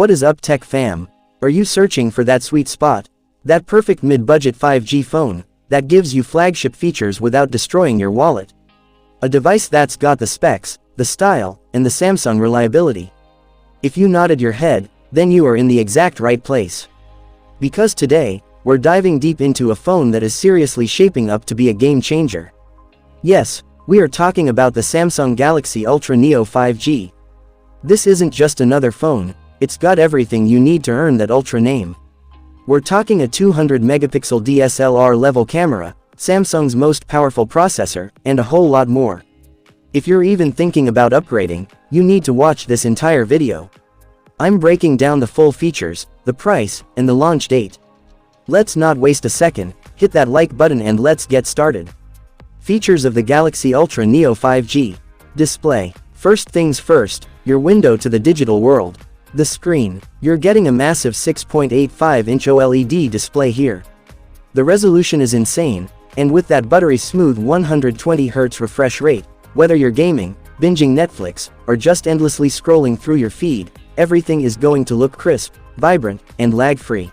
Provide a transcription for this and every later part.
What is up, tech fam? Are you searching for that sweet spot? That perfect mid-budget 5G phone that gives you flagship features without destroying your wallet? A device that's got the specs, the style, and the Samsung reliability. If you nodded your head, then you are in the exact right place. Because today, we're diving deep into a phone that is seriously shaping up to be a game changer. Yes, we are talking about the Samsung Galaxy Ultra Neo 5G. This isn't just another phone, it's got everything you need to earn that Ultra name. We're talking a 200 megapixel DSLR level camera, Samsung's most powerful processor, and a whole lot more. If you're even thinking about upgrading, you need to watch this entire video. I'm breaking down the full features, the price, and the launch date. Let's not waste a second, hit that like button and let's get started. Features of the Galaxy Ultra Neo 5G. Display. First things first, your window to the digital world. The screen. You're getting a massive 6.85-inch OLED display here. The resolution is insane, and with that buttery smooth 120Hz refresh rate, whether you're gaming, binging Netflix, or just endlessly scrolling through your feed, everything is going to look crisp, vibrant, and lag-free.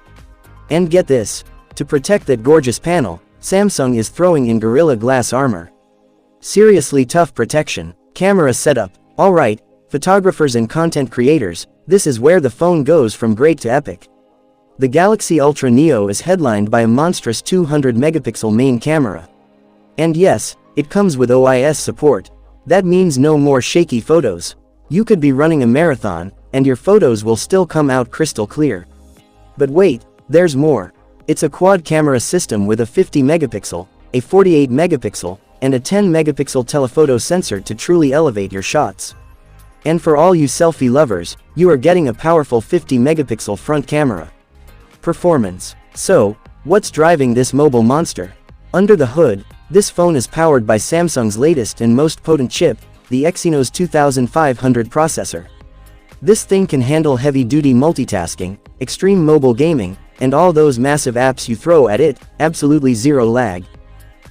And get this, to protect that gorgeous panel, Samsung is throwing in Gorilla Glass armor. Seriously tough protection. Camera setup. Alright, photographers and content creators, this is where the phone goes from great to epic. The Galaxy Ultra Neo is headlined by a monstrous 200 megapixel main camera. And yes, it comes with OIS support. That means no more shaky photos. You could be running a marathon, and your photos will still come out crystal clear. But wait, there's more. It's a quad camera system with a 50 megapixel, a 48 megapixel, and a 10 megapixel telephoto sensor to truly elevate your shots. And for all you selfie lovers, you are getting a powerful 50 megapixel front camera. Performance. So, what's driving this mobile monster? Under the hood, this phone is powered by Samsung's latest and most potent chip, the Exynos 2500 processor. This thing can handle heavy-duty multitasking, extreme mobile gaming, and all those massive apps you throw at it, absolutely zero lag.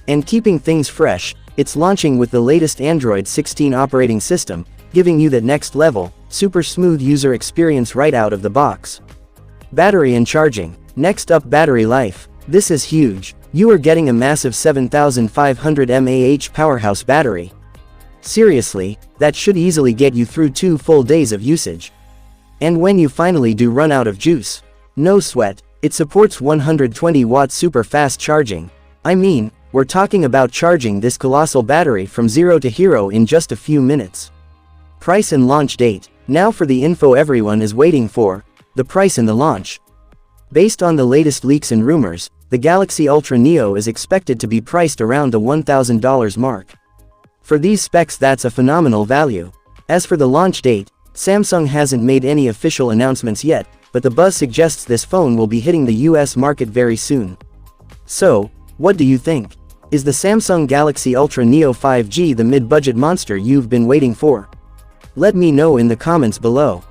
And keeping things fresh, it's launching with the latest Android 16 operating system, giving you that next level, super smooth user experience right out of the box. Battery and charging. Next up, battery life. This is huge. You are getting a massive 7500 mAh powerhouse battery. Seriously, that should easily get you through 2 full days of usage. And when you finally do run out of juice, no sweat, it supports 120 watt super fast charging. I mean, we're talking about charging this colossal battery from zero to hero in just a few minutes. Price and launch date. Now for the info everyone is waiting for, the price and the launch. Based on the latest leaks and rumors, the Galaxy Ultra Neo is expected to be priced around the $1,000 mark. For these specs, that's a phenomenal value. As for the launch date, Samsung hasn't made any official announcements yet, but the buzz suggests this phone will be hitting the US market very soon. So, what do you think? Is the Samsung Galaxy Ultra Neo 5G the mid-budget monster you've been waiting for? Let me know in the comments below.